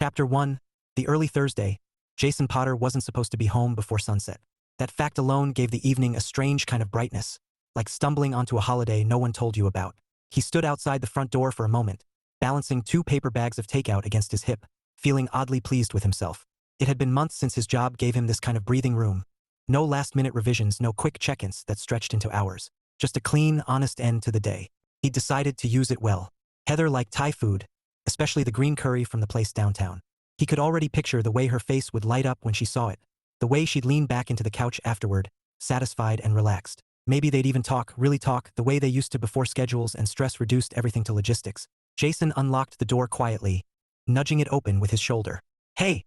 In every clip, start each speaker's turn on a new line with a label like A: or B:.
A: Chapter 1. The early Thursday. Jason Potter wasn't supposed to be home before sunset. That fact alone gave the evening a strange kind of brightness, like stumbling onto a holiday no one told you about. He stood outside the front door for a moment, balancing 2 paper bags of takeout against his hip, feeling oddly pleased with himself. It had been months since his job gave him this kind of breathing room. No last-minute revisions, no quick check-ins that stretched into hours. Just a clean, honest end to the day. He decided to use it well. Heather liked Thai food, especially the green curry from the place downtown. He could already picture the way her face would light up when she saw it, the way she'd lean back into the couch afterward, satisfied and relaxed. Maybe they'd even talk, really talk, the way they used to before schedules and stress reduced everything to logistics. Jason unlocked the door quietly, nudging it open with his shoulder. "Hey,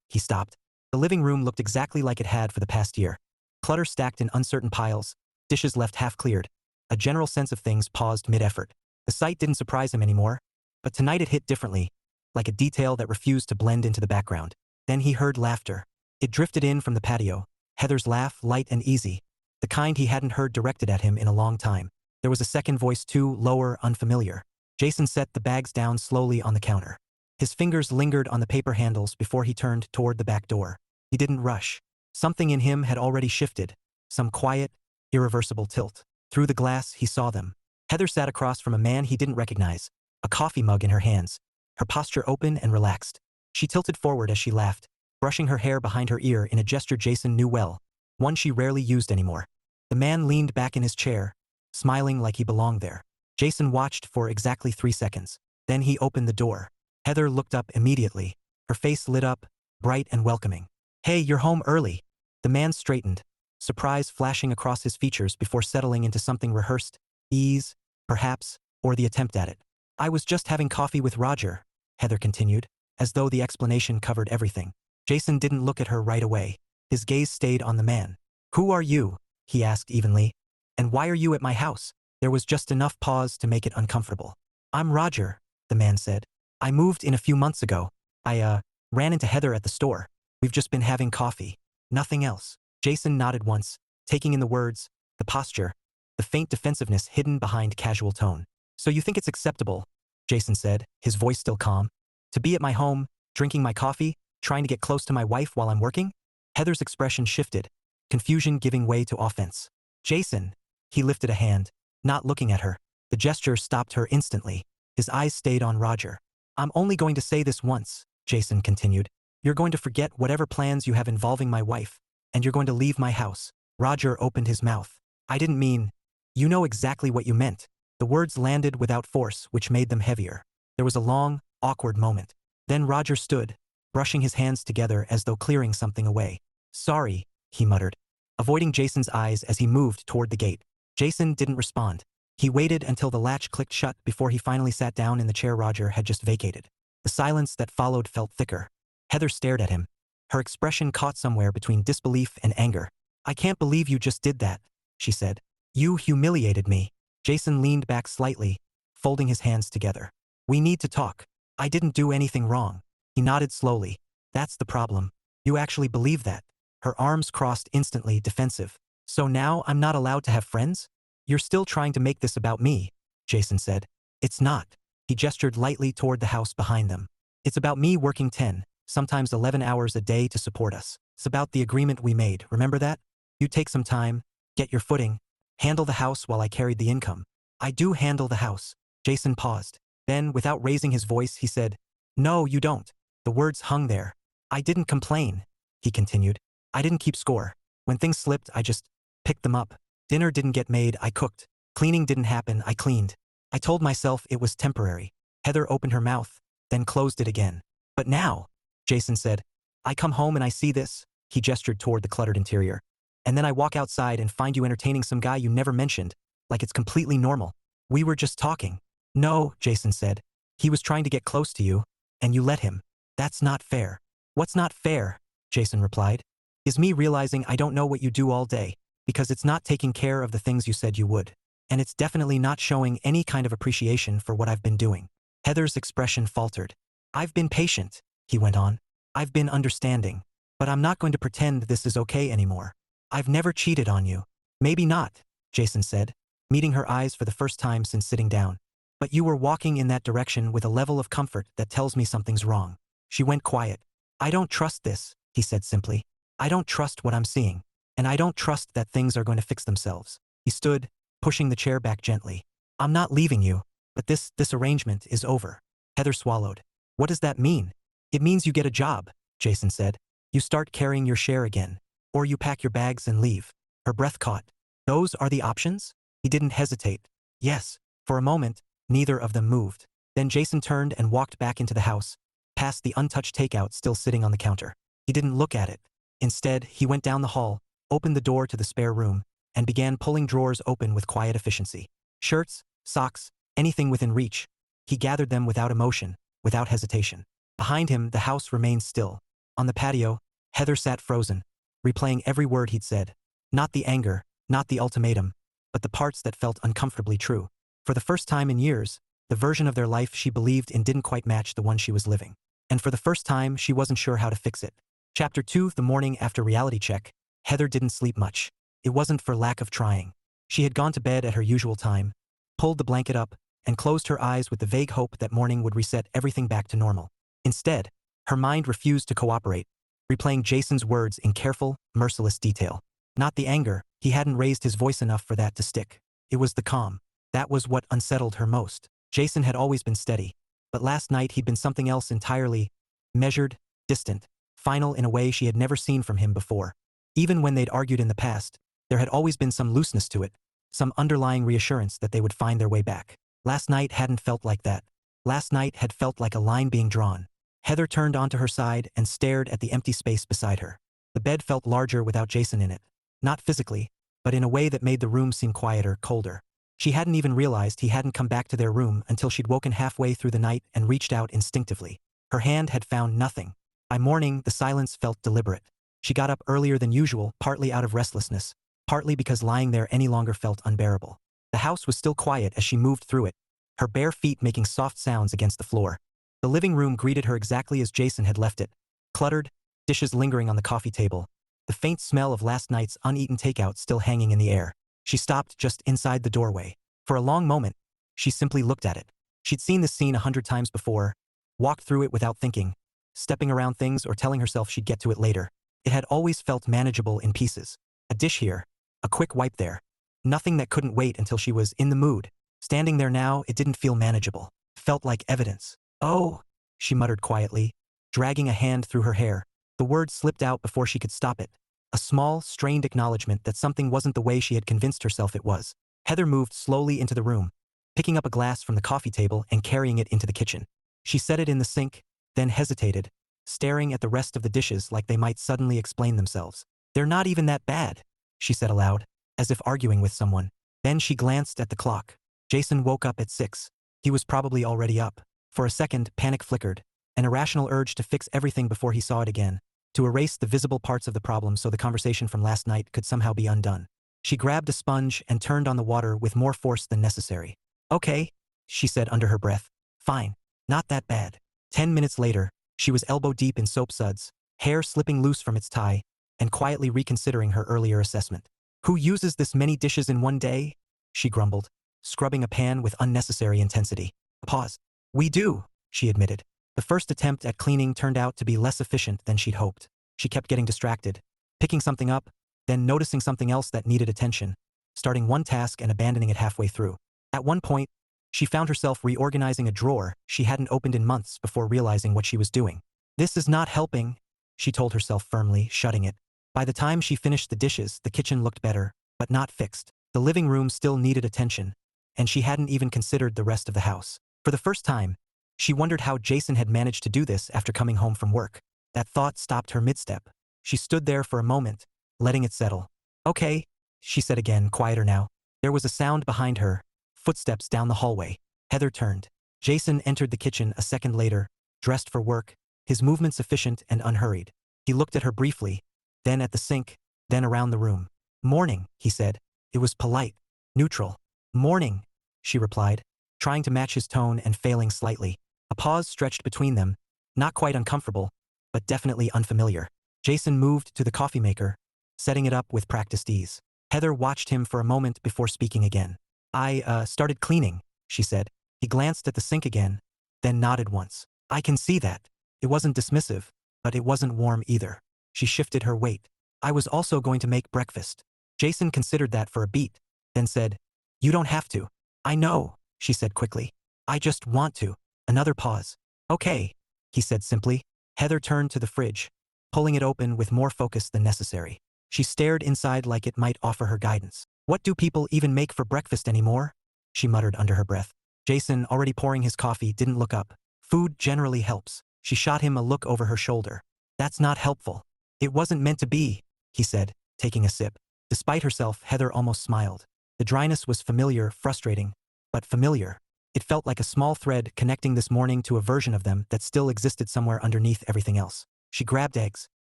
A: he stopped. The living room looked exactly like it had for the past year. Clutter stacked in uncertain piles, dishes left half cleared. A general sense of things paused mid-effort. The sight didn't surprise him anymore, but tonight it hit differently, like a detail that refused to blend into the background. Then he heard laughter. It drifted in from the patio, Heather's laugh, light and easy, the kind he hadn't heard directed at him in a long time. There was a second voice too, lower, unfamiliar. Jason set the bags down slowly on the counter. His fingers lingered on the paper handles before he turned toward the back door. He didn't rush. Something in him had already shifted, some quiet, irreversible tilt. Through the glass, he saw them. Heather sat across from a man he didn't recognize, a coffee mug in her hands, her posture open and relaxed. She tilted forward as she laughed, brushing her hair behind her ear in a gesture Jason knew well, one she rarely used anymore. The man leaned back in his chair, smiling like he belonged there. Jason watched for exactly 3 seconds. Then he opened the door. Heather looked up immediately, her face lit up, bright and welcoming. "Hey, you're home early." The man straightened, surprise flashing across his features before settling into something rehearsed, ease, perhaps, or the attempt at it. "I was just having coffee with Roger," Heather continued, as though the explanation covered everything. Jason didn't look at her right away. His gaze stayed on the man. "Who are you?" he asked evenly. "And why are you at my house?" There was just enough pause to make it uncomfortable. "I'm Roger," the man said. "I moved in a few months ago. I ran into Heather at the store. We've just been having coffee. Nothing else." Jason nodded once, taking in the words, the posture, the faint defensiveness hidden behind casual tone. "So you think it's acceptable," Jason said, his voice still calm, "to be at my home, drinking my coffee, trying to get close to my wife while I'm working?" Heather's expression shifted, confusion giving way to offense. "Jason," he lifted a hand, not looking at her. The gesture stopped her instantly. His eyes stayed on Roger. "I'm only going to say this once," Jason continued. "You're going to forget whatever plans you have involving my wife, and you're going to leave my house." Roger opened his mouth. "I didn't mean..." "You know exactly what you meant." The words landed without force, which made them heavier. There was a long, awkward moment. Then Roger stood, brushing his hands together as though clearing something away. "Sorry," he muttered, avoiding Jason's eyes as he moved toward the gate. Jason didn't respond. He waited until the latch clicked shut before he finally sat down in the chair Roger had just vacated. The silence that followed felt thicker. Heather stared at him, her expression caught somewhere between disbelief and anger. "I can't believe you just did that," she said. "You humiliated me." Jason leaned back slightly, folding his hands together. "We need to talk. I didn't do anything wrong." He nodded slowly. "That's the problem. You actually believe that." Her arms crossed instantly, defensive. "So now I'm not allowed to have friends? You're still trying to make this about me," Jason said. "It's not." He gestured lightly toward the house behind them. "It's about me working 10, sometimes 11 hours a day to support us. It's about the agreement we made, remember that? You take some time, get your footing, handle the house while I carried the income." "I do handle the house." Jason paused. Then, without raising his voice, he said, "No, you don't." The words hung there. "I didn't complain," he continued. "I didn't keep score. When things slipped, I just picked them up. Dinner didn't get made, I cooked. Cleaning didn't happen, I cleaned. I told myself it was temporary." Heather opened her mouth, then closed it again. "But now," Jason said, "I come home and I see this," he gestured toward the cluttered interior. "And then I walk outside and find you entertaining some guy you never mentioned, like it's completely normal. We were just talking." "No," Jason said. "He was trying to get close to you, and you let him. That's not fair." "What's not fair," Jason replied, "is me realizing I don't know what you do all day, because it's not taking care of the things you said you would. And it's definitely not showing any kind of appreciation for what I've been doing." Heather's expression faltered. "I've been patient," he went on. "I've been understanding. But I'm not going to pretend this is okay anymore. I've never cheated on you." "Maybe not," Jason said, meeting her eyes for the first time since sitting down. "But you were walking in that direction with a level of comfort that tells me something's wrong." She went quiet. I don't trust this, he said simply. I don't trust what I'm seeing. And I don't trust that things are going to fix themselves. He stood, pushing the chair back gently. I'm not leaving you, but this arrangement is over. Heather swallowed. What does that mean? It means you get a job, Jason said. You start carrying your share again. Or you pack your bags and leave. Her breath caught. Those are the options? He didn't hesitate. Yes. For a moment, neither of them moved. Then Jason turned and walked back into the house, past the untouched takeout still sitting on the counter. He didn't look at it. Instead, he went down the hall, opened the door to the spare room, and began pulling drawers open with quiet efficiency. Shirts, socks, anything within reach. He gathered them without emotion, without hesitation. Behind him, the house remained still. On the patio, Heather sat frozen, replaying every word he'd said. Not the anger, not the ultimatum, but the parts that felt uncomfortably true. For the first time in years, the version of their life she believed in didn't quite match the one she was living. And for the first time, she wasn't sure how to fix it. Chapter 2. The morning after reality check, Heather didn't sleep much. It wasn't for lack of trying. She had gone to bed at her usual time, pulled the blanket up, and closed her eyes with the vague hope that morning would reset everything back to normal. Instead, her mind refused to cooperate, replaying Jason's words in careful, merciless detail. Not the anger, he hadn't raised his voice enough for that to stick. It was the calm. That was what unsettled her most. Jason had always been steady, but last night he'd been something else entirely. Measured, distant, final in a way she had never seen from him before. Even when they'd argued in the past, there had always been some looseness to it, some underlying reassurance that they would find their way back. Last night hadn't felt like that. Last night had felt like a line being drawn. Heather turned onto her side and stared at the empty space beside her. The bed felt larger without Jason in it. Not physically, but in a way that made the room seem quieter, colder. She hadn't even realized he hadn't come back to their room until she'd woken halfway through the night and reached out instinctively. Her hand had found nothing. By morning, the silence felt deliberate. She got up earlier than usual, partly out of restlessness, partly because lying there any longer felt unbearable. The house was still quiet as she moved through it, her bare feet making soft sounds against the floor. The living room greeted her exactly as Jason had left it. Cluttered, dishes lingering on the coffee table, the faint smell of last night's uneaten takeout still hanging in the air. She stopped just inside the doorway. For a long moment, she simply looked at it. She'd seen this scene 100 times before, walked through it without thinking, stepping around things or telling herself she'd get to it later. It had always felt manageable in pieces. A dish here, a quick wipe there. Nothing that couldn't wait until she was in the mood. Standing there now, it didn't feel manageable. Felt like evidence. Oh, she muttered quietly, dragging a hand through her hair. The word slipped out before she could stop it. A small, strained acknowledgement that something wasn't the way she had convinced herself it was. Heather moved slowly into the room, picking up a glass from the coffee table and carrying it into the kitchen. She set it in the sink, then hesitated, staring at the rest of the dishes like they might suddenly explain themselves. They're not even that bad, she said aloud, as if arguing with someone. Then she glanced at the clock. Jason woke up at 6. He was probably already up. For a second, panic flickered, an irrational urge to fix everything before he saw it again, to erase the visible parts of the problem so the conversation from last night could somehow be undone. She grabbed a sponge and turned on the water with more force than necessary. Okay, she said under her breath. Fine. Not that bad. 10 minutes later, she was elbow-deep in soap suds, hair slipping loose from its tie, and quietly reconsidering her earlier assessment. Who uses this many dishes in one day? She grumbled, scrubbing a pan with unnecessary intensity. A pause. We do, she admitted. The first attempt at cleaning turned out to be less efficient than she'd hoped. She kept getting distracted, picking something up, then noticing something else that needed attention, starting one task and abandoning it halfway through. At one point, she found herself reorganizing a drawer she hadn't opened in months before realizing what she was doing. This is not helping, she told herself firmly, shutting it. By the time she finished the dishes, the kitchen looked better, but not fixed. The living room still needed attention, and she hadn't even considered the rest of the house. For the first time, she wondered how Jason had managed to do this after coming home from work. That thought stopped her mid-step. She stood there for a moment, letting it settle. Okay, she said again, quieter now. There was a sound behind her, footsteps down the hallway. Heather turned. Jason entered the kitchen a second later, dressed for work, his movements efficient and unhurried. He looked at her briefly, then at the sink, then around the room. Morning, he said. It was polite, neutral. Morning, she replied, trying to match his tone and failing slightly. A pause stretched between them, not quite uncomfortable, but definitely unfamiliar. Jason moved to the coffee maker, setting it up with practiced ease. Heather watched him for a moment before speaking again. I started cleaning, she said. He glanced at the sink again, then nodded once. I can see that. It wasn't dismissive, but it wasn't warm either. She shifted her weight. I was also going to make breakfast. Jason considered that for a beat, then said, You don't have to. I know, she said quickly. I just want to. Another pause. Okay, he said simply. Heather turned to the fridge, pulling it open with more focus than necessary. She stared inside like it might offer her guidance. What do people even make for breakfast anymore? She muttered under her breath. Jason, already pouring his coffee, didn't look up. Food generally helps. She shot him a look over her shoulder. That's not helpful. It wasn't meant to be, he said, taking a sip. Despite herself, Heather almost smiled. The dryness was familiar, frustrating, but familiar. It felt like a small thread connecting this morning to a version of them that still existed somewhere underneath everything else. She grabbed eggs.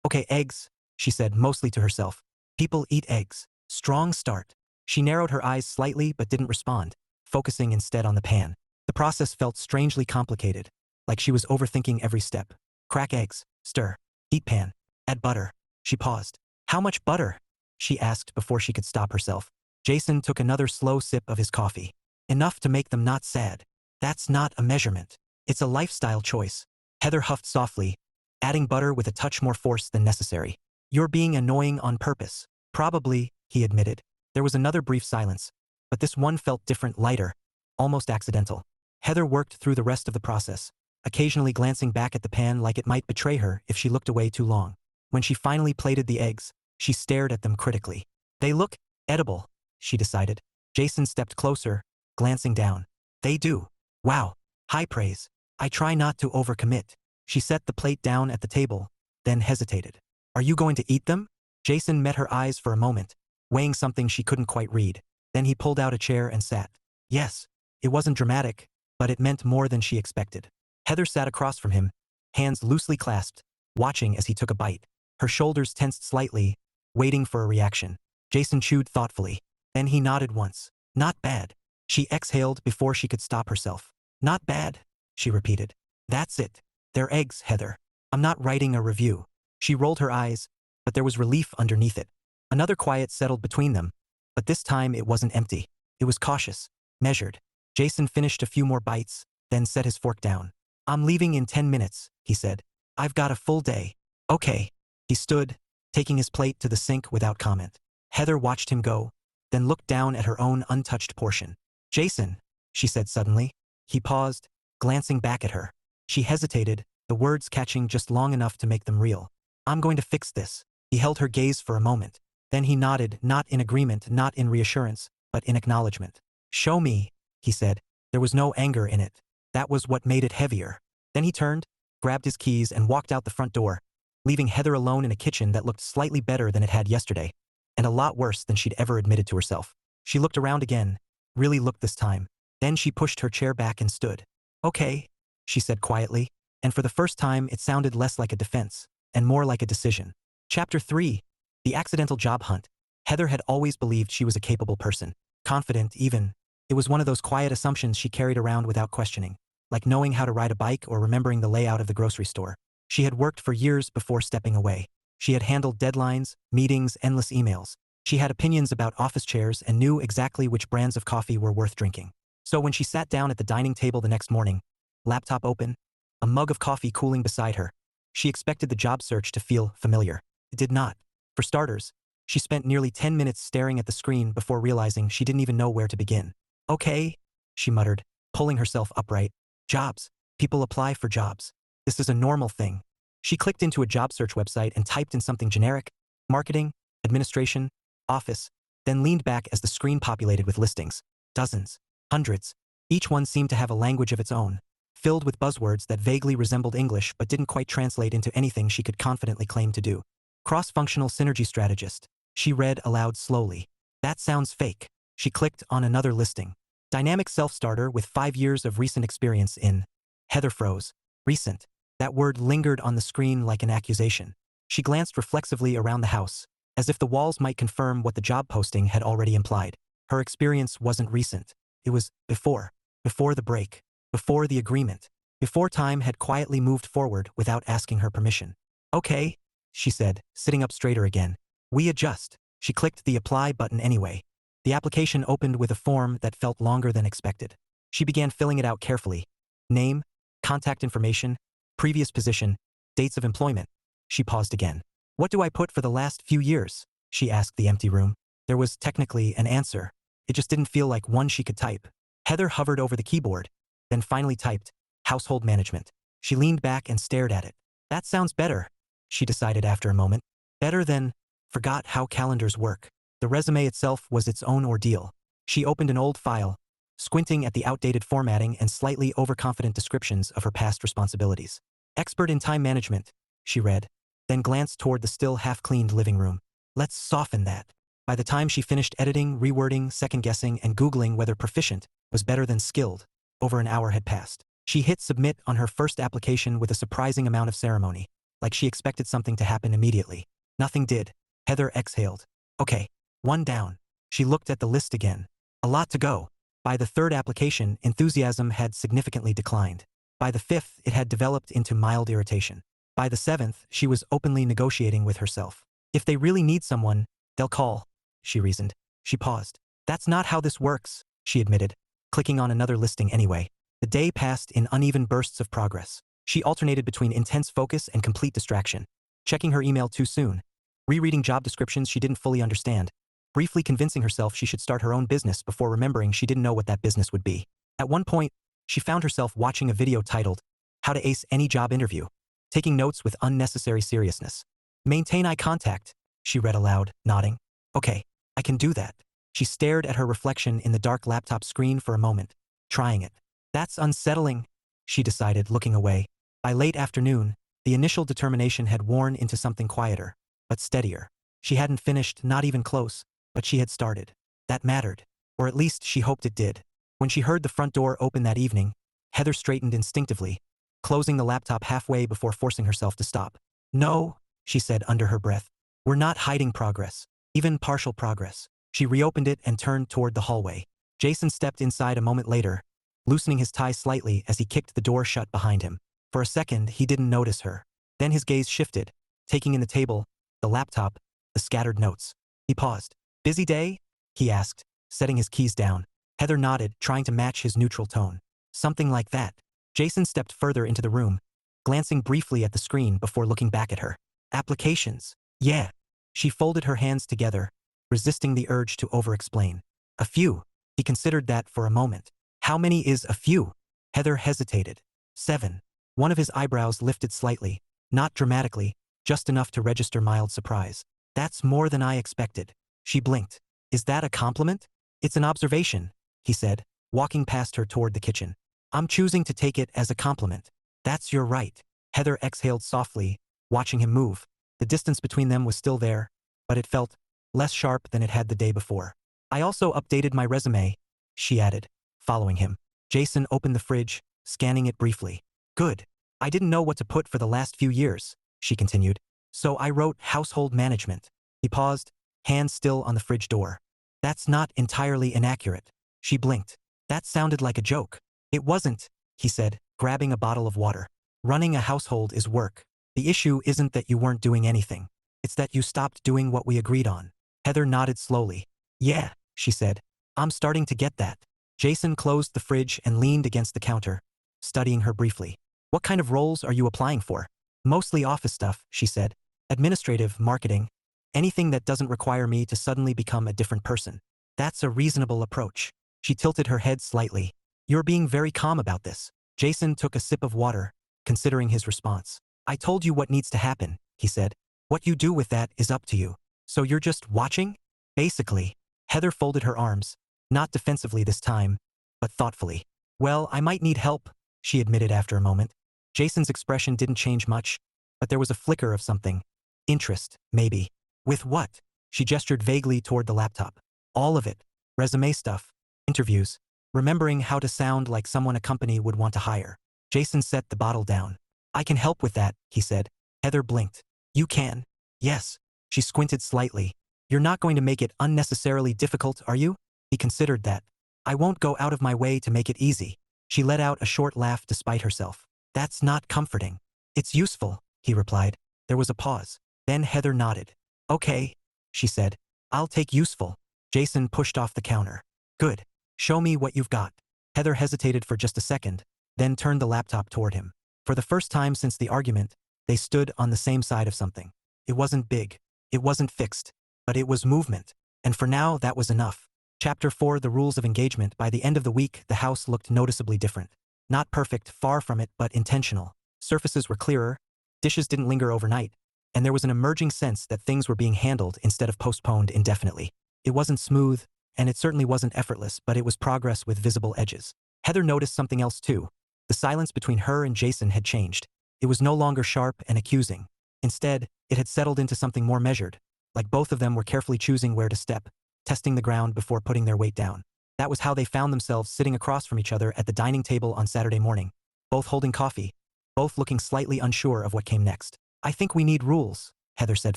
A: Okay, eggs, she said mostly to herself. People eat eggs. Strong start. She narrowed her eyes slightly but didn't respond, focusing instead on the pan. The process felt strangely complicated, like she was overthinking every step. Crack eggs, stir, heat pan, add butter. She paused. How much butter? She asked before she could stop herself. Jason took another slow sip of his coffee. Enough to make them not sad. That's not a measurement. It's a lifestyle choice. Heather huffed softly, adding butter with a touch more force than necessary. You're being annoying on purpose. Probably, he admitted. There was another brief silence, but this one felt different, lighter, almost accidental. Heather worked through the rest of the process, occasionally glancing back at the pan like it might betray her if she looked away too long. When she finally plated the eggs, she stared at them critically. They look edible, she decided. Jason stepped closer, glancing down. They do. Wow. High praise. I try not to overcommit. She set the plate down at the table, then hesitated. Are you going to eat them? Jason met her eyes for a moment, weighing something she couldn't quite read. Then he pulled out a chair and sat. Yes. It wasn't dramatic, but it meant more than she expected. Heather sat across from him, hands loosely clasped, watching as he took a bite. Her shoulders tensed slightly, waiting for a reaction. Jason chewed thoughtfully. Then he nodded once. Not bad. She exhaled before she could stop herself. Not bad, she repeated. That's it. They're eggs, Heather. I'm not writing a review. She rolled her eyes, but there was relief underneath it. Another quiet settled between them, but this time it wasn't empty. It was cautious, measured. Jason finished a few more bites, then set his fork down. I'm leaving in 10 minutes, he said. I've got a full day. Okay. He stood, taking his plate to the sink without comment. Heather watched him go, then looked down at her own untouched portion. Jason, she said suddenly. He paused, glancing back at her. She hesitated, the words catching just long enough to make them real. I'm going to fix this. He held her gaze for a moment. Then he nodded, not in agreement, not in reassurance, but in acknowledgement. Show me, he said. There was no anger in it. That was what made it heavier. Then he turned, grabbed his keys and walked out the front door, leaving Heather alone in a kitchen that looked slightly better than it had yesterday, and a lot worse than she'd ever admitted to herself. She looked around again, really looked this time. Then she pushed her chair back and stood. Okay, she said quietly, and for the first time it sounded less like a defense, and more like a decision. Chapter 3. The Accidental Job Hunt. Heather had always believed she was a capable person, confident even. It was one of those quiet assumptions she carried around without questioning, like knowing how to ride a bike or remembering the layout of the grocery store. She had worked for years before stepping away. She had handled deadlines, meetings, endless emails. She had opinions about office chairs and knew exactly which brands of coffee were worth drinking. So when she sat down at the dining table the next morning, laptop open, a mug of coffee cooling beside her, she expected the job search to feel familiar. It did not. For starters, she spent nearly 10 minutes staring at the screen before realizing she didn't even know where to begin. Okay, she muttered, pulling herself upright. Jobs. People apply for jobs. This is a normal thing. She clicked into a job search website and typed in something generic, marketing, administration, office, then leaned back as the screen populated with listings. Dozens. Hundreds. Each one seemed to have a language of its own, filled with buzzwords that vaguely resembled English but didn't quite translate into anything she could confidently claim to do. Cross-functional synergy strategist. She read aloud slowly. That sounds fake. She clicked on another listing. Dynamic self-starter with 5 years of recent experience in. Heather froze. Recent. That word lingered on the screen like an accusation. She glanced reflexively around the house, as if the walls might confirm what the job posting had already implied. Her experience wasn't recent. It was before the break, before the agreement, before time had quietly moved forward without asking her permission. Okay, she said, sitting up straighter again. We adjust. She clicked the apply button anyway. The application opened with a form that felt longer than expected. She began filling it out carefully. Name, contact information, Previous position, dates of employment. She paused again. What do I put for the last few years? She asked the empty room. There was technically an answer. It just didn't feel like one she could type. Heather hovered over the keyboard, then finally typed, household management. She leaned back and stared at it. That sounds better, she decided after a moment. Better than, forgot how calendars work. The resume itself was its own ordeal. She opened an old file, squinting at the outdated formatting and slightly overconfident descriptions of her past responsibilities. Expert in time management, she read, then glanced toward the still half-cleaned living room. Let's soften that. By the time she finished editing, rewording, second-guessing, and Googling whether proficient was better than skilled, over an hour had passed. She hit submit on her first application with a surprising amount of ceremony, like she expected something to happen immediately. Nothing did. Heather exhaled. Okay, one down. She looked at the list again. A lot to go. By the third application, enthusiasm had significantly declined. By the fifth, it had developed into mild irritation. By the seventh, she was openly negotiating with herself. If they really need someone, they'll call, she reasoned. She paused. That's not how this works, she admitted, clicking on another listing anyway. The day passed in uneven bursts of progress. She alternated between intense focus and complete distraction. Checking her email too soon. Rereading job descriptions she didn't fully understand. Briefly convincing herself she should start her own business before remembering she didn't know what that business would be. At one point, she found herself watching a video titled, How to Ace Any Job Interview, taking notes with unnecessary seriousness. Maintain eye contact, she read aloud, nodding. Okay, I can do that. She stared at her reflection in the dark laptop screen for a moment, trying it. That's unsettling, she decided, looking away. By late afternoon, the initial determination had worn into something quieter, but steadier. She hadn't finished, not even close, but she had started. That mattered, or at least she hoped it did. When she heard the front door open that evening, Heather straightened instinctively, closing the laptop halfway before forcing herself to stop. No, she said under her breath. We're not hiding progress, even partial progress. She reopened it and turned toward the hallway. Jason stepped inside a moment later, loosening his tie slightly as he kicked the door shut behind him. For a second, he didn't notice her. Then his gaze shifted, taking in the table, the laptop, the scattered notes. He paused. Busy day? He asked, setting his keys down. Heather nodded, trying to match his neutral tone. Something like that. Jason stepped further into the room, glancing briefly at the screen before looking back at her. Applications. Yeah. She folded her hands together, resisting the urge to over-explain. A few. He considered that for a moment. How many is a few? Heather hesitated. 7. One of his eyebrows lifted slightly, not dramatically, just enough to register mild surprise. That's more than I expected. She blinked. Is that a compliment? It's an observation, he said, walking past her toward the kitchen. I'm choosing to take it as a compliment. That's your right. Heather exhaled softly, watching him move. The distance between them was still there, but it felt less sharp than it had the day before. I also updated my resume, she added, following him. Jason opened the fridge, scanning it briefly. Good. I didn't know what to put for the last few years, she continued. So I wrote household management. He paused, hand still on the fridge door. That's not entirely inaccurate. She blinked. That sounded like a joke. It wasn't, he said, grabbing a bottle of water. Running a household is work. The issue isn't that you weren't doing anything. It's that you stopped doing what we agreed on. Heather nodded slowly. Yeah, she said. I'm starting to get that. Jason closed the fridge and leaned against the counter, studying her briefly. What kind of roles are you applying for? Mostly office stuff, she said. Administrative, marketing. Anything that doesn't require me to suddenly become a different person. That's a reasonable approach. She tilted her head slightly. You're being very calm about this. Jason took a sip of water, considering his response. I told you what needs to happen, he said. What you do with that is up to you. So you're just watching? Basically. Heather folded her arms, not defensively this time, but thoughtfully. Well, I might need help, she admitted after a moment. Jason's expression didn't change much, but there was a flicker of something. Interest, maybe. With what? She gestured vaguely toward the laptop. All of it. Resume stuff. Interviews. Remembering how to sound like someone a company would want to hire. Jason set the bottle down. I can help with that, he said. Heather blinked. You can? Yes. She squinted slightly. You're not going to make it unnecessarily difficult, are you? He considered that. I won't go out of my way to make it easy. She let out a short laugh despite herself. That's not comforting. It's useful, he replied. There was a pause. Then Heather nodded. Okay, she said. I'll take useful. Jason pushed off the counter. Good. Show me what you've got. Heather hesitated for just a second, then turned the laptop toward him. For the first time since the argument, they stood on the same side of something. It wasn't big. It wasn't fixed. But it was movement. And for now, that was enough. Chapter 4, The Rules of Engagement. By the end of the week, the house looked noticeably different. Not perfect, far from it, but intentional. Surfaces were clearer, dishes didn't linger overnight, and there was an emerging sense that things were being handled instead of postponed indefinitely. It wasn't smooth, and it certainly wasn't effortless, but it was progress with visible edges. Heather noticed something else too. The silence between her and Jason had changed. It was no longer sharp and accusing. Instead, it had settled into something more measured, like both of them were carefully choosing where to step, testing the ground before putting their weight down. That was how they found themselves sitting across from each other at the dining table on Saturday morning, both holding coffee, both looking slightly unsure of what came next. I think we need rules, Heather said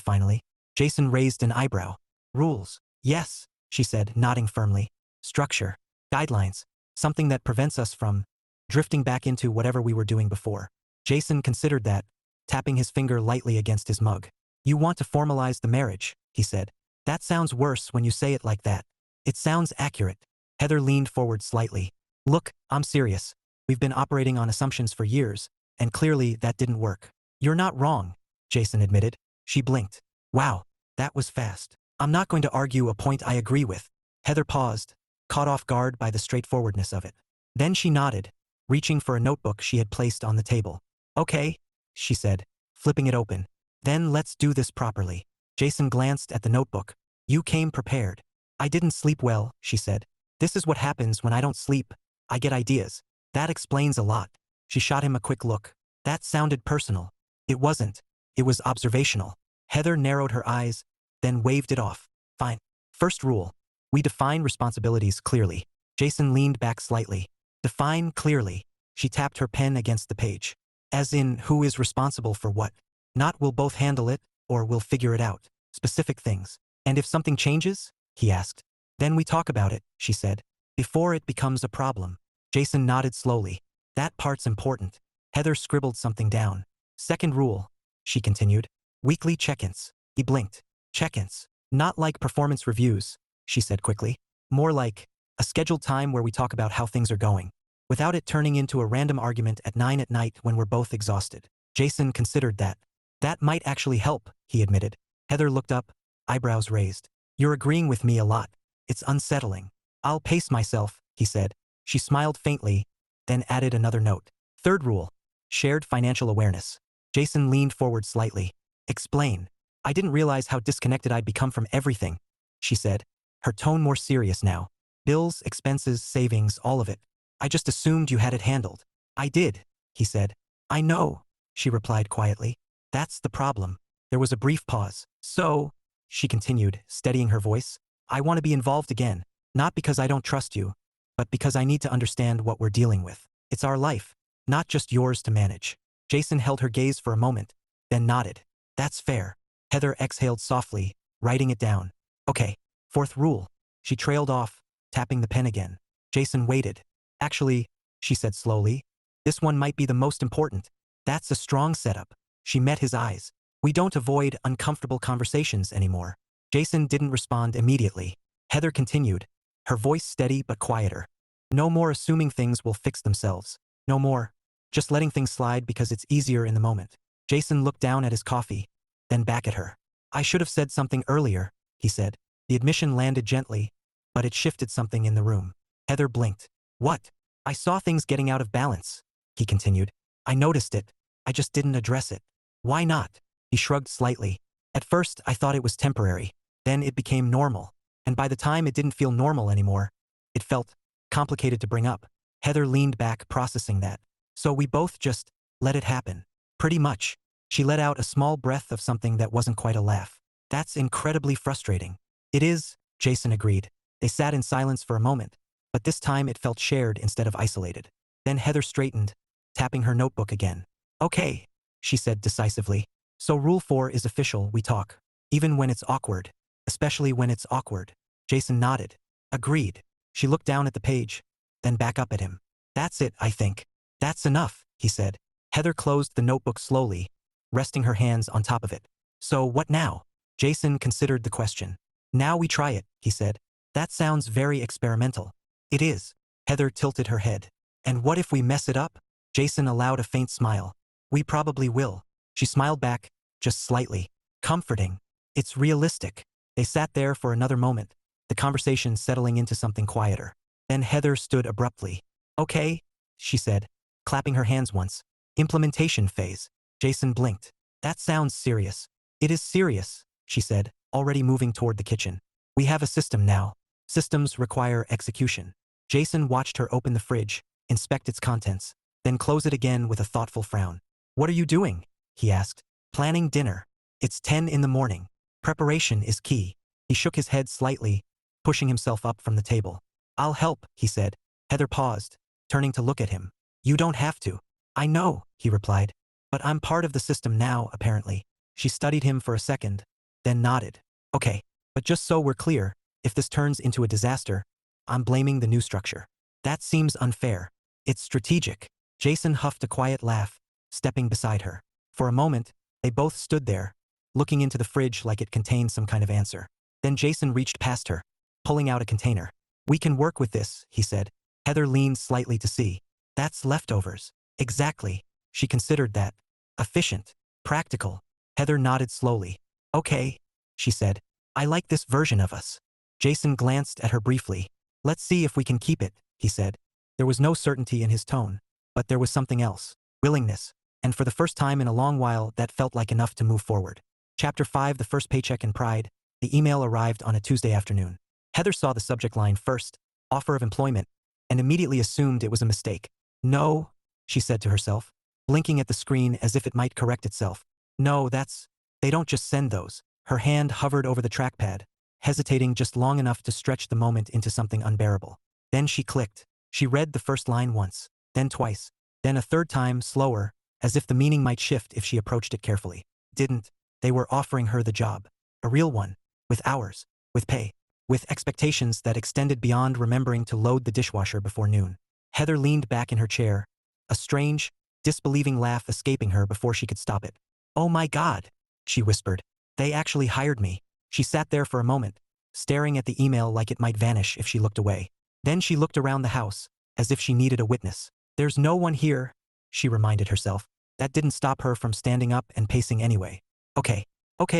A: finally. Jason raised an eyebrow. Rules? Yes, she said, nodding firmly. Structure. Guidelines. Something that prevents us from drifting back into whatever we were doing before. Jason considered that, tapping his finger lightly against his mug. You want to formalize the marriage, he said. That sounds worse when you say it like that. It sounds accurate. Heather leaned forward slightly. Look, I'm serious. We've been operating on assumptions for years, and clearly that didn't work. You're not wrong, Jason admitted. She blinked. Wow, that was fast. I'm not going to argue a point I agree with. Heather paused, caught off guard by the straightforwardness of it. Then she nodded, reaching for a notebook she had placed on the table. Okay, she said, flipping it open. Then let's do this properly. Jason glanced at the notebook. You came prepared. I didn't sleep well, she said. This is what happens when I don't sleep. I get ideas. That explains a lot. She shot him a quick look. That sounded personal. It wasn't. It was observational. Heather narrowed her eyes, then waved it off. Fine. First rule. We define responsibilities clearly. Jason leaned back slightly. Define clearly. She tapped her pen against the page. As in, who is responsible for what? Not we'll both handle it, or we'll figure it out. Specific things. And if something changes? He asked. Then we talk about it, she said. Before it becomes a problem. Jason nodded slowly. That part's important. Heather scribbled something down. Second rule, she continued. Weekly check-ins. He blinked. Check-ins. Not like performance reviews, she said quickly. More like a scheduled time where we talk about how things are going, without it turning into a random argument at 9 at night when we're both exhausted. Jason considered that. That might actually help, he admitted. Heather looked up, eyebrows raised. You're agreeing with me a lot. It's unsettling. I'll pace myself, he said. She smiled faintly, then added another note. Third rule. Shared financial awareness. Jason leaned forward slightly. Explain. I didn't realize how disconnected I'd become from everything, she said, her tone more serious now. Bills, expenses, savings, all of it. I just assumed you had it handled. I did, he said. I know, she replied quietly. That's the problem. There was a brief pause. So, she continued, steadying her voice, I want to be involved again, not because I don't trust you, but because I need to understand what we're dealing with. It's our life, not just yours to manage. Jason held her gaze for a moment, then nodded. That's fair. Heather exhaled softly, writing it down. Okay. Fourth rule. She trailed off, tapping the pen again. Jason waited. Actually, she said slowly, this one might be the most important. That's a strong setup. She met his eyes. We don't avoid uncomfortable conversations anymore. Jason didn't respond immediately. Heather continued, her voice steady but quieter. No more assuming things will fix themselves. No more. Just letting things slide because it's easier in the moment. Jason looked down at his coffee, then back at her. I should have said something earlier, he said. The admission landed gently, but it shifted something in the room. Heather blinked. What? I saw things getting out of balance, he continued. I noticed it. I just didn't address it. Why not? He shrugged slightly. At first, I thought it was temporary. Then it became normal. And by the time it didn't feel normal anymore, it felt complicated to bring up. Heather leaned back, processing that. So we both just let it happen. Pretty much. She let out a small breath of something that wasn't quite a laugh. That's incredibly frustrating. It is, Jason agreed. They sat in silence for a moment, but this time it felt shared instead of isolated. Then Heather straightened, tapping her notebook again. Okay, she said decisively. So rule 4 is official, we talk. Even when it's awkward. Especially when it's awkward. Jason nodded. Agreed. She looked down at the page, then back up at him. That's it, I think. That's enough, he said. Heather closed the notebook slowly, resting her hands on top of it. So what now? Jason considered the question. Now we try it, he said. That sounds very experimental. It is. Heather tilted her head. And what if we mess it up? Jason allowed a faint smile. We probably will. She smiled back, just slightly. Comforting. It's realistic. They sat there for another moment, the conversation settling into something quieter. Then Heather stood abruptly. Okay, she said, clapping her hands once. Implementation phase. Jason blinked. That sounds serious. It is serious, she said, already moving toward the kitchen. We have a system now. Systems require execution. Jason watched her open the fridge, inspect its contents, then close it again with a thoughtful frown. What are you doing? He asked. Planning dinner. It's 10 in the morning. Preparation is key. He shook his head slightly, pushing himself up from the table. I'll help, he said. Heather paused, turning to look at him. You don't have to. I know, he replied. But I'm part of the system now, apparently. She studied him for a second, then nodded. Okay, but just so we're clear, if this turns into a disaster, I'm blaming the new structure. That seems unfair. It's strategic. Jason huffed a quiet laugh, stepping beside her. For a moment, they both stood there, looking into the fridge like it contained some kind of answer. Then Jason reached past her, pulling out a container. We can work with this, he said. Heather leaned slightly to see. That's leftovers. Exactly. She considered that. Efficient. Practical. Heather nodded slowly. Okay, she said. I like this version of us. Jason glanced at her briefly. Let's see if we can keep it, he said. There was no certainty in his tone, but there was something else. Willingness. And for the first time in a long while, that felt like enough to move forward. Chapter 5, The First Paycheck in Pride. The email arrived on a Tuesday afternoon. Heather saw the subject line first, offer of employment, and immediately assumed it was a mistake. No, she said to herself, blinking at the screen as if it might correct itself. No, they don't just send those. Her hand hovered over the trackpad, hesitating just long enough to stretch the moment into something unbearable. Then she clicked. She read the first line once, then twice, then a third time, slower, as if the meaning might shift if she approached it carefully. Didn't. They were offering her the job. A real one. With hours. With pay. With expectations that extended beyond remembering to load the dishwasher before noon. Heather leaned back in her chair, a strange, disbelieving laugh escaping her before she could stop it. Oh my God, she whispered. They actually hired me. She sat there for a moment, staring at the email like it might vanish if she looked away. Then she looked around the house, as if she needed a witness. There's no one here, she reminded herself. That didn't stop her from standing up and pacing anyway. Okay,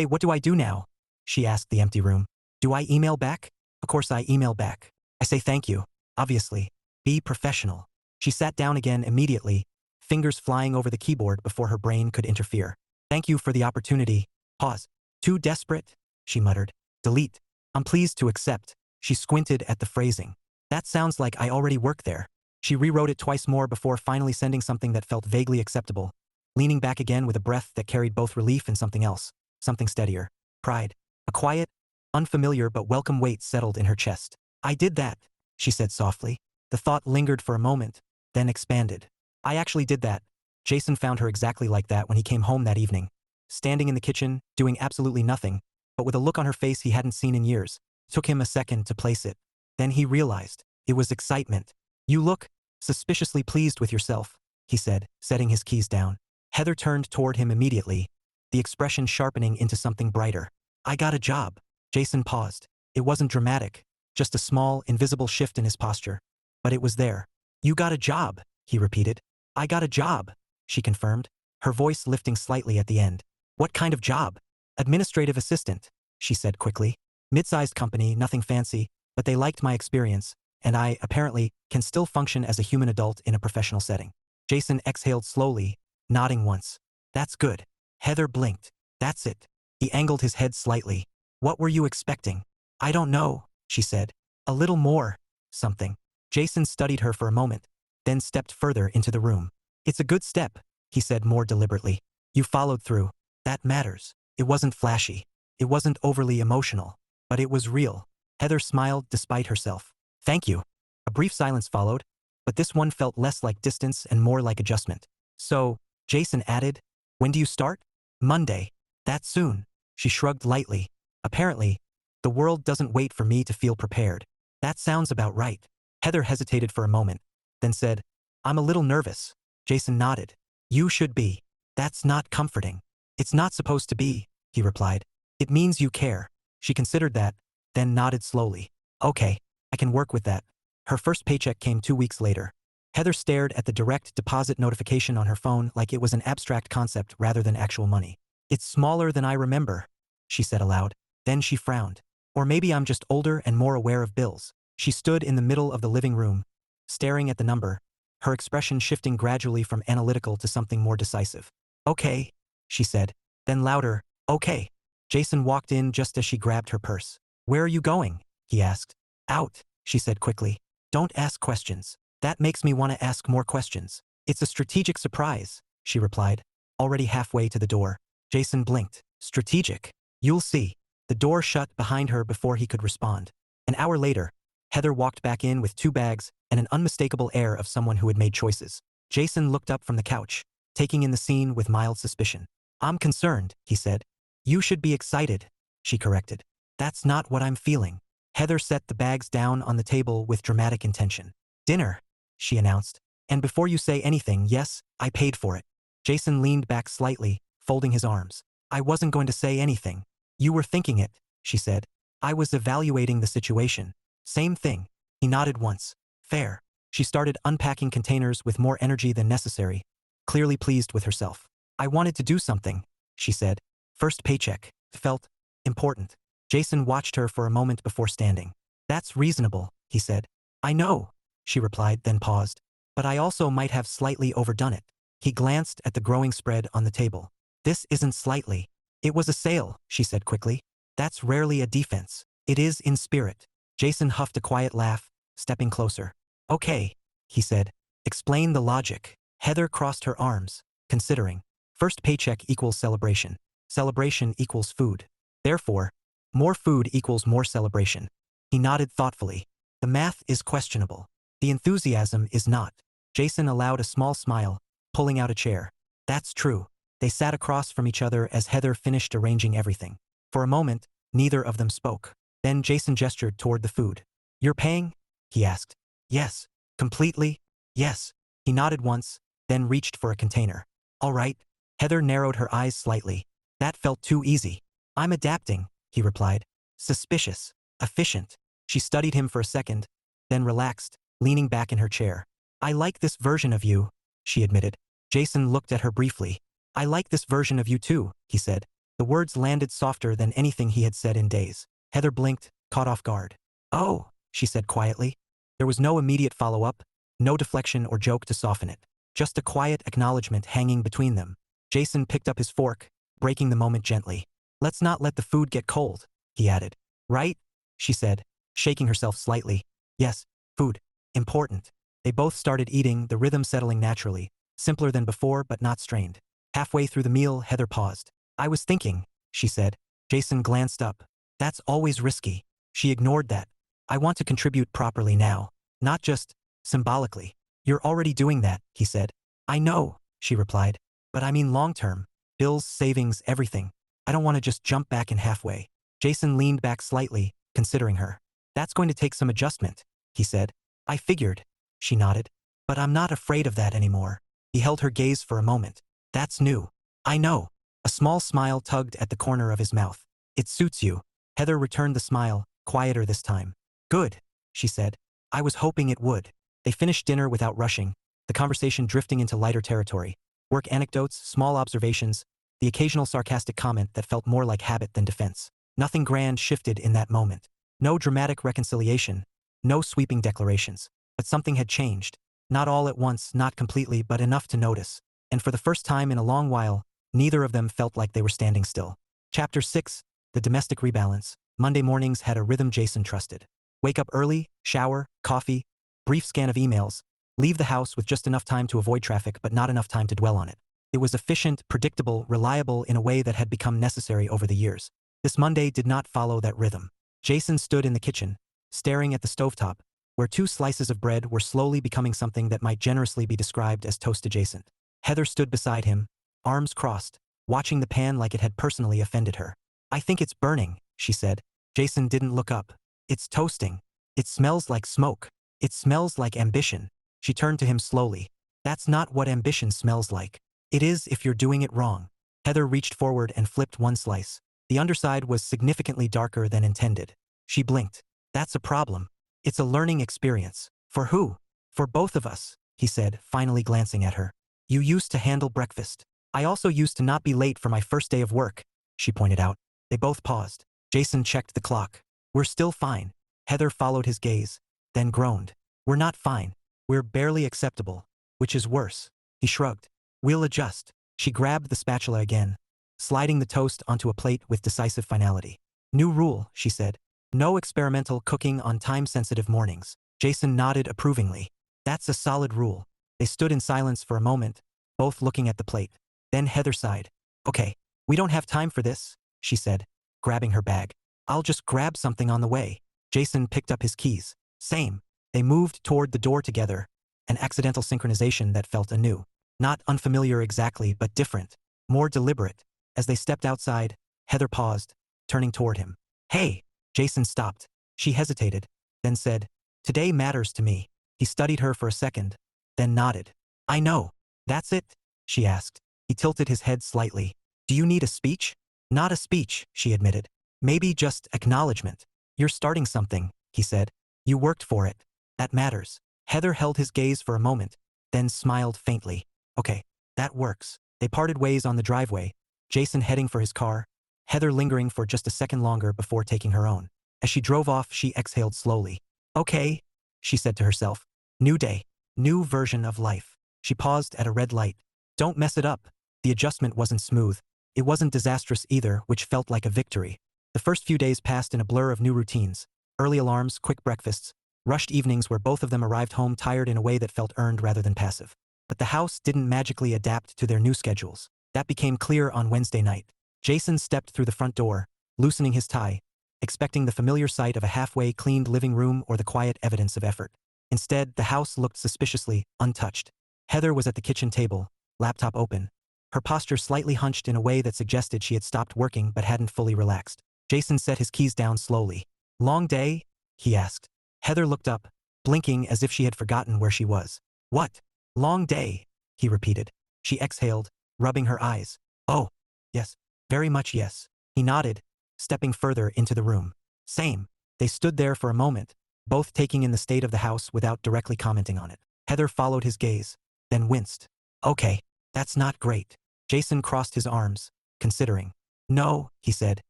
A: what do I do now? She asked the empty room. Do I email back? Of course I email back. I say thank you, obviously. Be professional. She sat down again immediately, fingers flying over the keyboard before her brain could interfere. Thank you for the opportunity. Pause. Too desperate? She muttered. Delete. I'm pleased to accept. She squinted at the phrasing. That sounds like I already work there. She rewrote it twice more before finally sending something that felt vaguely acceptable, leaning back again with a breath that carried both relief and something else, something steadier. Pride. A quiet, unfamiliar but welcome weight settled in her chest. I did that, she said softly. The thought lingered for a moment, then expanded. I actually did that. Jason found her exactly like that when he came home that evening, standing in the kitchen, doing absolutely nothing, but with a look on her face he hadn't seen in years. Took him a second to place it. Then he realized. It was excitement. You look suspiciously pleased with yourself, he said, setting his keys down. Heather turned toward him immediately, the expression sharpening into something brighter. I got a job. Jason paused. It wasn't dramatic, just a small, invisible shift in his posture. But it was there. You got a job, he repeated. I got a job, she confirmed, her voice lifting slightly at the end. What kind of job? Administrative assistant, she said quickly. Mid-sized company, nothing fancy, but they liked my experience, and I, apparently, can still function as a human adult in a professional setting. Jason exhaled slowly, nodding once. That's good. Heather blinked. That's it. He angled his head slightly. What were you expecting? I don't know, she said. A little more. Something. Jason studied her for a moment, then stepped further into the room. It's a good step, he said more deliberately. You followed through. That matters. It wasn't flashy. It wasn't overly emotional. But it was real. Heather smiled despite herself. Thank you. A brief silence followed, but this one felt less like distance and more like adjustment. So, Jason added, when do you start? Monday. That soon. She shrugged lightly. Apparently, the world doesn't wait for me to feel prepared. That sounds about right. Heather hesitated for a moment, then said, I'm a little nervous. Jason nodded. You should be. That's not comforting. It's not supposed to be, he replied. It means you care. She considered that, then nodded slowly. Okay, I can work with that. Her first paycheck came 2 weeks later. Heather stared at the direct deposit notification on her phone like it was an abstract concept rather than actual money. "It's smaller than I remember," she said aloud. Then she frowned. "Or maybe I'm just older and more aware of bills." She stood in the middle of the living room, staring at the number, her expression shifting gradually from analytical to something more decisive. "Okay," she said. Then louder, "Okay." Jason walked in just as she grabbed her purse. "Where are you going?" he asked. "Out," she said quickly. "Don't ask questions. That makes me want to ask more questions." "It's a strategic surprise," she replied, already halfway to the door. Jason blinked. "Strategic? You'll see." The door shut behind her before he could respond. An hour later, Heather walked back in with 2 bags and an unmistakable air of someone who had made choices. Jason looked up from the couch, taking in the scene with mild suspicion. "I'm concerned," he said. "You should be excited," she corrected. "That's not what I'm feeling." Heather set the bags down on the table with dramatic intention. "Dinner," she announced. "And before you say anything, yes, I paid for it." Jason leaned back slightly, folding his arms. "I wasn't going to say anything." "You were thinking it," she said. "I was evaluating the situation." "Same thing." He nodded once. "Fair." She started unpacking containers with more energy than necessary, clearly pleased with herself. "I wanted to do something," she said. "First paycheck. Felt important." Jason watched her for a moment before standing. "That's reasonable," he said. "I know," she replied, then paused. "But I also might have slightly overdone it." He glanced at the growing spread on the table. "This isn't slightly. It was a sale," she said quickly. "That's rarely a defense. It is in spirit." Jason huffed a quiet laugh, stepping closer. "Okay," he said. "Explain the logic." Heather crossed her arms, considering. First paycheck equals celebration. Celebration equals food. Therefore, more food equals more celebration. He nodded thoughtfully. "The math is questionable. The enthusiasm is not." Jason allowed a small smile, pulling out a chair. "That's true." They sat across from each other as Heather finished arranging everything. For a moment, neither of them spoke. Then Jason gestured toward the food. "You're paying?" he asked. "Yes." "Completely?" "Yes." He nodded once, then reached for a container. "All right." Heather narrowed her eyes slightly. "That felt too easy." "I'm adapting," he replied. "Suspicious. Efficient." She studied him for a second, then relaxed, leaning back in her chair. "I like this version of you," she admitted. Jason looked at her briefly. "I like this version of you too," he said. The words landed softer than anything he had said in days. Heather blinked, caught off guard. "Oh," she said quietly. There was no immediate follow-up, no deflection or joke to soften it. Just a quiet acknowledgement hanging between them. Jason picked up his fork, breaking the moment gently. "Let's not let the food get cold," he added. "Right?" she said, shaking herself slightly. "Yes, food. Important." They both started eating, the rhythm settling naturally, simpler than before but not strained. Halfway through the meal, Heather paused. "I was thinking," she said. Jason glanced up. "That's always risky." She ignored that. "I want to contribute properly now, not just symbolically." "You're already doing that," he said. "I know," she replied. "But I mean long-term. Bills, savings, everything. I don't want to just jump back in halfway." Jason leaned back slightly, considering her. "That's going to take some adjustment," he said. "I figured," she nodded. "But I'm not afraid of that anymore." He held her gaze for a moment. "That's new." "I know." A small smile tugged at the corner of his mouth. "It suits you." Heather returned the smile, quieter this time. "Good," she said. "I was hoping it would." They finished dinner without rushing, the conversation drifting into lighter territory. Work anecdotes, small observations, the occasional sarcastic comment that felt more like habit than defense. Nothing grand shifted in that moment. No dramatic reconciliation, no sweeping declarations. But something had changed. Not all at once, not completely, but enough to notice. And for the first time in a long while, neither of them felt like they were standing still. Chapter 6, The Domestic Rebalance. Monday mornings had a rhythm Jason trusted. Wake up early, shower, coffee, brief scan of emails, leave the house with just enough time to avoid traffic but not enough time to dwell on it. It was efficient, predictable, reliable in a way that had become necessary over the years. This Monday did not follow that rhythm. Jason stood in the kitchen, staring at the stovetop, where 2 slices of bread were slowly becoming something that might generously be described as toast adjacent. Heather stood beside him, arms crossed, watching the pan like it had personally offended her. "I think it's burning," she said. Jason didn't look up. "It's toasting. It smells like smoke. It smells like ambition." She turned to him slowly. "That's not what ambition smells like. It is if you're doing it wrong." Heather reached forward and flipped one slice. The underside was significantly darker than intended. She blinked. "That's a problem. It's a learning experience." "For who?" "For both of us." he said, finally glancing at her. You used to handle breakfast. I also used to not be late for my first day of work, she pointed out. They both paused. Jason checked the clock. We're still fine. Heather followed his gaze, then groaned. We're not fine. We're barely acceptable. Which is worse. He shrugged. We'll adjust. She grabbed the spatula again, sliding the toast onto a plate with decisive finality. New rule, she said. No experimental cooking on time-sensitive mornings. Jason nodded approvingly. That's a solid rule. They stood in silence for a moment, both looking at the plate. Then Heather sighed. Okay, we don't have time for this, she said, grabbing her bag. I'll just grab something on the way. Jason picked up his keys. Same. They moved toward the door together, an accidental synchronization that felt anew. Not unfamiliar exactly, but different. More deliberate. As they stepped outside, Heather paused, turning toward him. Hey! Jason stopped. She hesitated, then said, Today matters to me. He studied her for a second, then nodded. I know. That's it? She asked. He tilted his head slightly. Do you need a speech? Not a speech, she admitted. Maybe just acknowledgement. You're starting something, he said. You worked for it. That matters. Heather held his gaze for a moment, then smiled faintly. Okay, that works. They parted ways on the driveway, Jason heading for his car, Heather lingering for just a second longer before taking her own. As she drove off, she exhaled slowly. Okay, she said to herself. New day. New version of life. She paused at a red light. Don't mess it up. The adjustment wasn't smooth. It wasn't disastrous either, which felt like a victory. The first few days passed in a blur of new routines. Early alarms, quick breakfasts, rushed evenings where both of them arrived home tired in a way that felt earned rather than passive. But the house didn't magically adapt to their new schedules. That became clear on Wednesday night. Jason stepped through the front door, loosening his tie, expecting the familiar sight of a halfway cleaned living room or the quiet evidence of effort. Instead, the house looked suspiciously untouched. Heather was at the kitchen table, laptop open, her posture slightly hunched in a way that suggested she had stopped working but hadn't fully relaxed. Jason set his keys down slowly. Long day? He asked. Heather looked up, blinking as if she had forgotten where she was. What? Long day, he repeated. She exhaled, rubbing her eyes. Oh, yes, very much yes. He nodded, stepping further into the room. Same. They stood there for a moment, both taking in the state of the house without directly commenting on it. Heather followed his gaze, then winced. Okay, that's not great. Jason crossed his arms, considering. No, he said.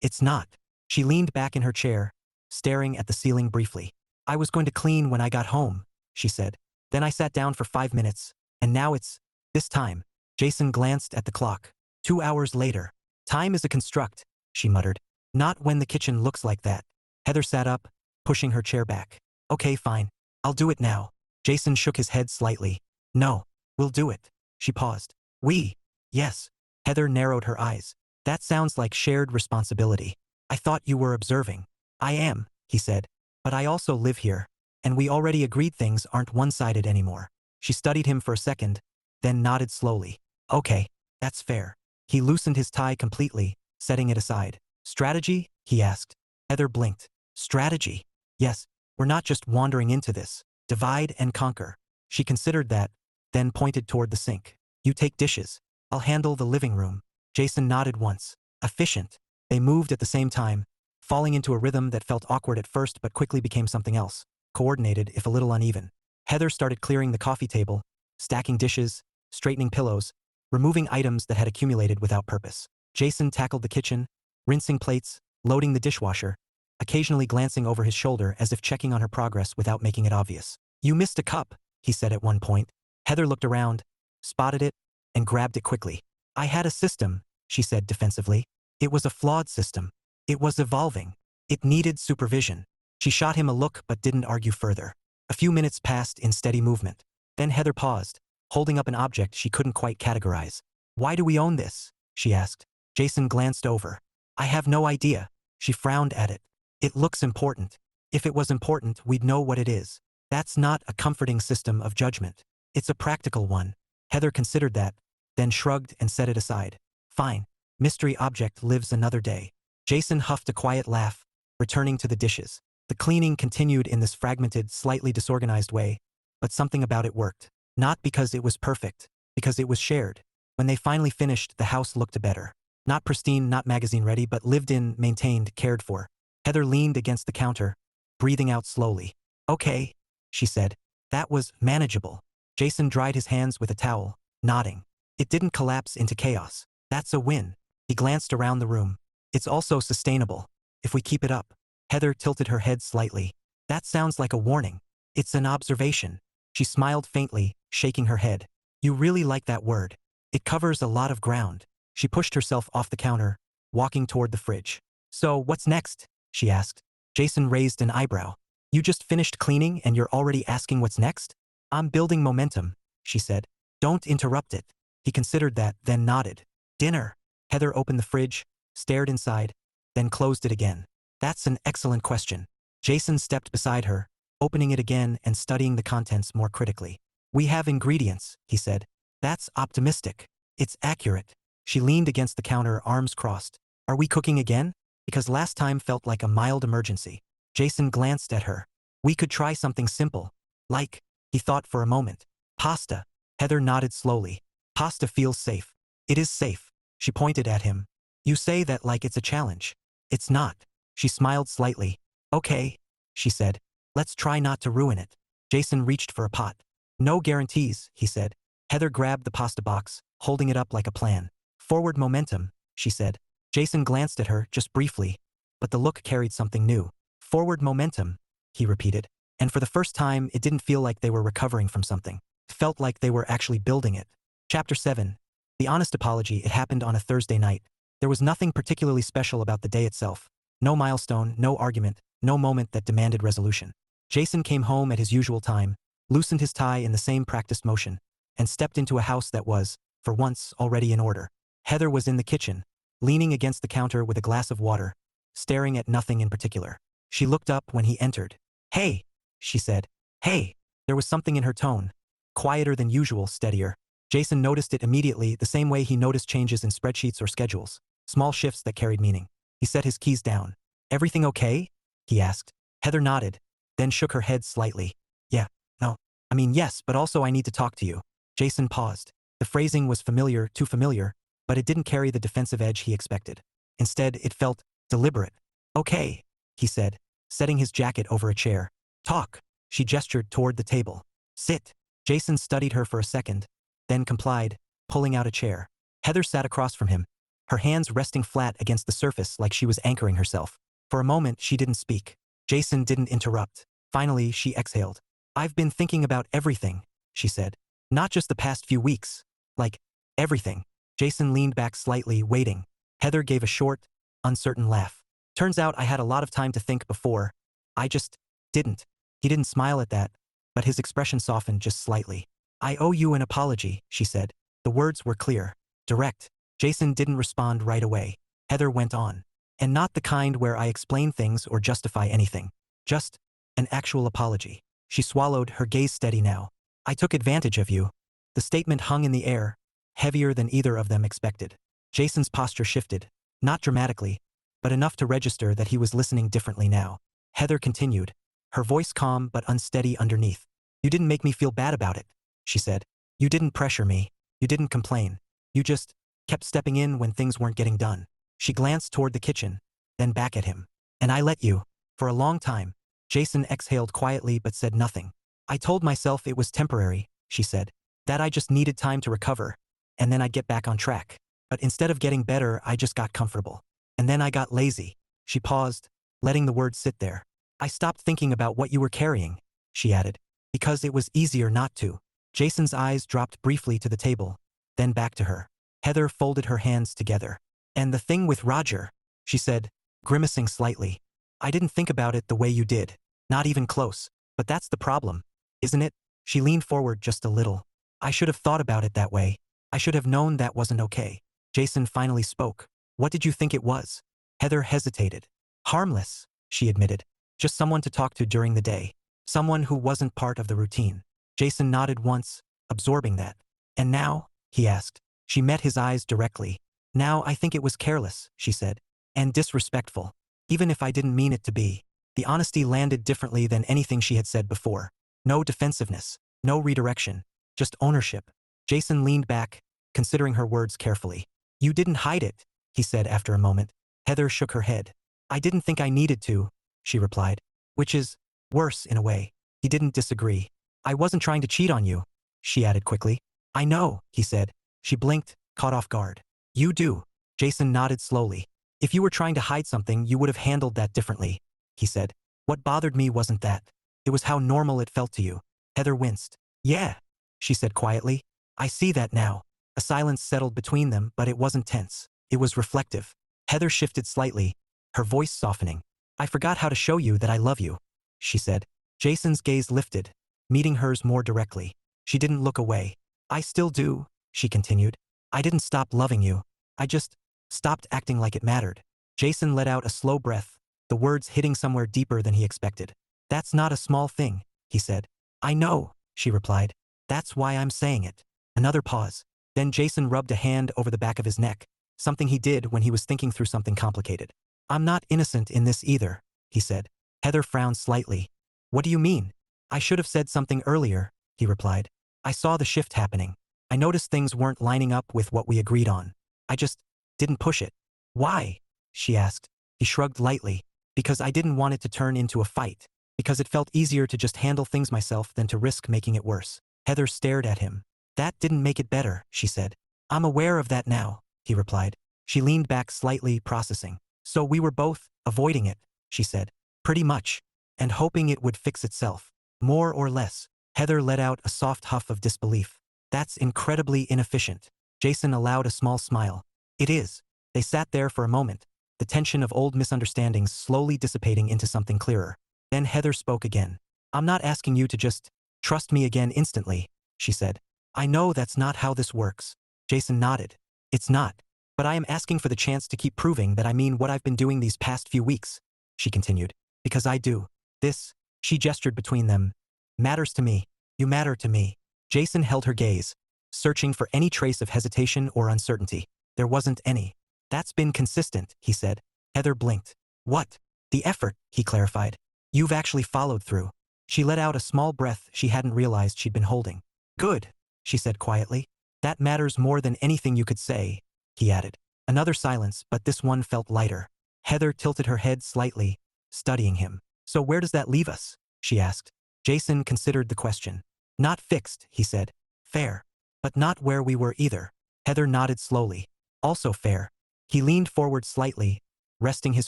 A: It's not. She leaned back in her chair, staring at the ceiling briefly. I was going to clean when I got home, she said. Then I sat down for 5 minutes, and now it's this time. Jason glanced at the clock. 2 hours later. Time is a construct, she muttered. Not when the kitchen looks like that. Heather sat up, pushing her chair back. Okay, fine. I'll do it now. Jason shook his head slightly. No, we'll do it. She paused. We? Yes. Heather narrowed her eyes. That sounds like shared responsibility. I thought you were observing. I am, he said. But I also live here, and we already agreed things aren't one-sided anymore. She studied him for a second, then nodded slowly. Okay, that's fair. He loosened his tie completely, setting it aside. Strategy? He asked. Heather blinked. Strategy? Yes, we're not just wandering into this. Divide and conquer. She considered that, then pointed toward the sink. You take dishes. I'll handle the living room. Jason nodded once. Efficient. They moved at the same time, falling into a rhythm that felt awkward at first but quickly became something else. Coordinated, if a little uneven. Heather started clearing the coffee table, stacking dishes, straightening pillows, removing items that had accumulated without purpose. Jason tackled the kitchen, rinsing plates, loading the dishwasher, occasionally glancing over his shoulder as if checking on her progress without making it obvious. You missed a cup, he said at one point. Heather looked around, spotted it, and grabbed it quickly. I had a system, she said defensively. It was a flawed system. It was evolving. It needed supervision. She shot him a look but didn't argue further. A few minutes passed in steady movement. Then Heather paused, holding up an object she couldn't quite categorize. Why do we own this? She asked. Jason glanced over. I have no idea. She frowned at it. It looks important. If it was important, we'd know what it is. That's not a comforting system of judgment. It's a practical one. Heather considered that, then shrugged and set it aside. Fine. Mystery object lives another day. Jason huffed a quiet laugh, returning to the dishes. The cleaning continued in this fragmented, slightly disorganized way, but something about it worked. Not because it was perfect, because it was shared. When they finally finished, the house looked better. Not pristine, not magazine-ready, but lived in, maintained, cared for. Heather leaned against the counter, breathing out slowly. Okay, she said. That was manageable. Jason dried his hands with a towel, nodding. It didn't collapse into chaos. That's a win. He glanced around the room. It's also sustainable. If we keep it up. Heather tilted her head slightly. That sounds like a warning. It's an observation. She smiled faintly, shaking her head. You really like that word. It covers a lot of ground. She pushed herself off the counter, walking toward the fridge. So, what's next? She asked. Jason raised an eyebrow. You just finished cleaning and you're already asking what's next? I'm building momentum, she said. Don't interrupt it. He considered that, then nodded. Dinner. Heather opened the fridge, stared inside, then closed it again. That's an excellent question. Jason stepped beside her, opening it again and studying the contents more critically. We have ingredients, he said. That's optimistic. It's accurate. She leaned against the counter, arms crossed. Are we cooking again? Because last time felt like a mild emergency. Jason glanced at her. We could try something simple. Like, he thought for a moment. Pasta. Heather nodded slowly. Pasta feels safe. It is safe. She pointed at him. You say that like it's a challenge. It's not. She smiled slightly. Okay, she said. Let's try not to ruin it. Jason reached for a pot. No guarantees, he said. Heather grabbed the pasta box, holding it up like a plan. Forward momentum, she said. Jason glanced at her just briefly, but the look carried something new. Forward momentum, he repeated. And for the first time, it didn't feel like they were recovering from something. It felt like they were actually building it. Chapter 7. The honest apology. It happened on a Thursday night. There was nothing particularly special about the day itself. No milestone, no argument, no moment that demanded resolution. Jason came home at his usual time, loosened his tie in the same practiced motion, and stepped into a house that was, for once, already in order. Heather was in the kitchen, leaning against the counter with a glass of water, staring at nothing in particular. She looked up when he entered. Hey, she said. Hey. There was something in her tone. Quieter than usual, steadier. Jason noticed it immediately, the same way he noticed changes in spreadsheets or schedules. Small shifts that carried meaning. He set his keys down. Everything okay? He asked. Heather nodded, then shook her head slightly. Yeah, no. I mean yes, but also I need to talk to you. Jason paused. The phrasing was familiar, too familiar, but it didn't carry the defensive edge he expected. Instead, it felt deliberate. Okay, he said, setting his jacket over a chair. Talk. She gestured toward the table. Sit. Jason studied her for a second, then complied, pulling out a chair. Heather sat across from him, her hands resting flat against the surface like she was anchoring herself. For a moment, she didn't speak. Jason didn't interrupt. Finally, she exhaled. I've been thinking about everything, she said. Not just the past few weeks. Like, everything. Jason leaned back slightly, waiting. Heather gave a short, uncertain laugh. Turns out I had a lot of time to think before. I just didn't. He didn't smile at that, but his expression softened just slightly. I owe you an apology, she said. The words were clear, direct. Jason didn't respond right away. Heather went on. And not the kind where I explain things or justify anything. Just an actual apology. She swallowed, her gaze steady now. I took advantage of you. The statement hung in the air, heavier than either of them expected. Jason's posture shifted, not dramatically, but enough to register that he was listening differently now. Heather continued, her voice calm but unsteady underneath. You didn't make me feel bad about it, she said. You didn't pressure me. You didn't complain. You just kept stepping in when things weren't getting done. She glanced toward the kitchen, then back at him. And I let you. For a long time. Jason exhaled quietly but said nothing. I told myself it was temporary, she said. That I just needed time to recover, and then I'd get back on track. But instead of getting better, I just got comfortable. And then I got lazy. She paused, letting the words sit there. I stopped thinking about what you were carrying, she added, because it was easier not to. Jason's eyes dropped briefly to the table, then back to her. Heather folded her hands together. And the thing with Roger, she said, grimacing slightly. I didn't think about it the way you did. Not even close. But that's the problem, isn't it? She leaned forward just a little. I should have thought about it that way. I should have known that wasn't okay. Jason finally spoke. What did you think it was? Heather hesitated. Harmless, she admitted. Just someone to talk to during the day. Someone who wasn't part of the routine. Jason nodded once, absorbing that. And now? He asked. She met his eyes directly. Now I think it was careless, she said. And disrespectful. Even if I didn't mean it to be. The honesty landed differently than anything she had said before. No defensiveness. No redirection. Just ownership. Jason leaned back, considering her words carefully. You didn't hide it, he said after a moment. Heather shook her head. I didn't think I needed to, she replied. Which is worse in a way. He didn't disagree. I wasn't trying to cheat on you. she added quickly. I know, he said. She blinked, caught off guard. You do. Jason nodded slowly. If you were trying to hide something, you would have handled that differently, he said. What bothered me wasn't that. It was how normal it felt to you. Heather winced. Yeah, she said quietly. I see that now. A silence settled between them, but it wasn't tense. It was reflective. Heather shifted slightly, her voice softening. I forgot how to show you that I love you, she said. Jason's gaze lifted, meeting hers more directly. She didn't look away. I still do, she continued. I didn't stop loving you. I just stopped acting like it mattered. Jason let out a slow breath, the words hitting somewhere deeper than he expected. That's not a small thing, he said. I know, she replied. That's why I'm saying it. Another pause. Then Jason rubbed a hand over the back of his neck, something he did when he was thinking through something complicated. I'm not innocent in this either, he said. Heather frowned slightly. What do you mean? I should have said something earlier, he replied. I saw the shift happening. I noticed things weren't lining up with what we agreed on. I just didn't push it. Why? She asked. He shrugged lightly. Because I didn't want it to turn into a fight. Because it felt easier to just handle things myself than to risk making it worse. Heather stared at him. That didn't make it better, she said. I'm aware of that now, he replied. She leaned back slightly, processing. So we were both avoiding it, she said. Pretty much. And hoping it would fix itself. More or less. Heather let out a soft huff of disbelief. That's incredibly inefficient. Jason allowed a small smile. It is. They sat there for a moment, the tension of old misunderstandings slowly dissipating into something clearer. Then Heather spoke again. I'm not asking you to just trust me again instantly, she said. I know that's not how this works. Jason nodded. It's not. But I am asking for the chance to keep proving that I mean what I've been doing these past few weeks, she continued. Because I do. This, she gestured between them, matters to me. You matter to me. Jason held her gaze, searching for any trace of hesitation or uncertainty. There wasn't any. That's been consistent, he said. Heather blinked. What? The effort, he clarified. You've actually followed through. She let out a small breath she hadn't realized she'd been holding. Good, she said quietly. That matters more than anything you could say, he added. Another silence, but this one felt lighter. Heather tilted her head slightly, studying him. So where does that leave us? She asked. Jason considered the question. Not fixed, he said. Fair. But not where we were either. Heather nodded slowly. Also fair. He leaned forward slightly, resting his